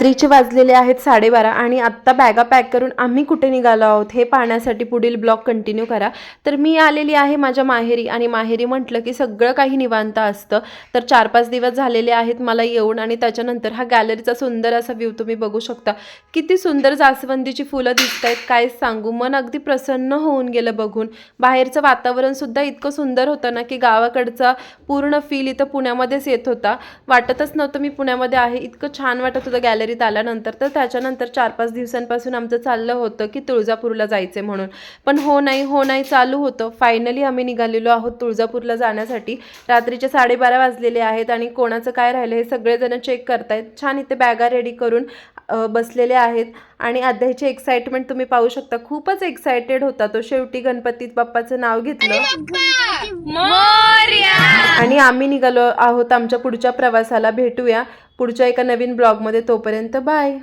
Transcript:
रात्रीचे वाजलेले आहेत 12:30 आणि आत्ता बॅगा पॅक करून आम्ही कुठे निघालो आहोत हे पाहण्यासाठी पुढील ब्लॉग कंटिन्यू करा। तर मी आलेली आहे माझ्या माहेरी आणि माहेरी म्हटलं की सगळं काही निवांत असतं। तर 4-5 दिवस झालेले आहेत मला येऊन आणि त्याच्यानंतर हा गॅलरीचा सुंदर असा व्ह्यू तुम्ही बघू शकता। किती सुंदर जास्वंदीची फुलं दिसतायत, काय सांगू, मन अगदी प्रसन्न होऊन गेलं बघून। बाहेरचं वातावरण सुद्धा इतकं सुंदर होतं ना की गावाकडचा पूर्ण फील इथं पुण्यामध्येच येत होता। वाटतच नव्हतं मी पुण्यामध्ये आहे, इतकं छान वाटत होतं गॅलरीत आल्यानंतर। तर त्याच्यानंतर 4-5 दिवसांपासून आमचं चाललं होतं की तुळजापूरला जायचे म्हणून, पण हो नाही चालू होतं। फायनली आम्ही निघालेलो आहोत तुळजापूरला जाण्यासाठी। रात्रीचे 12:30 वाजलेले आहेत आणि कोणाचं काय राहिलं हे सगळेजण चेक करतायत। छान इथे बॅगा रेडी करून बसलेले आहेत आणि अध्यायची एक्साइटमेंट तुम्ही पाहू शकता, खूपच एक्साइटेड होता तो। शेवटी गणपती बाप्पाचं नाव घेतलं आणि आम्ही निघालो आहोत आमच्या पुढच्या प्रवासाला। भेटूया पुढच्या एका नवीन ब्लॉगमध्ये, तोपर्यंत बाय।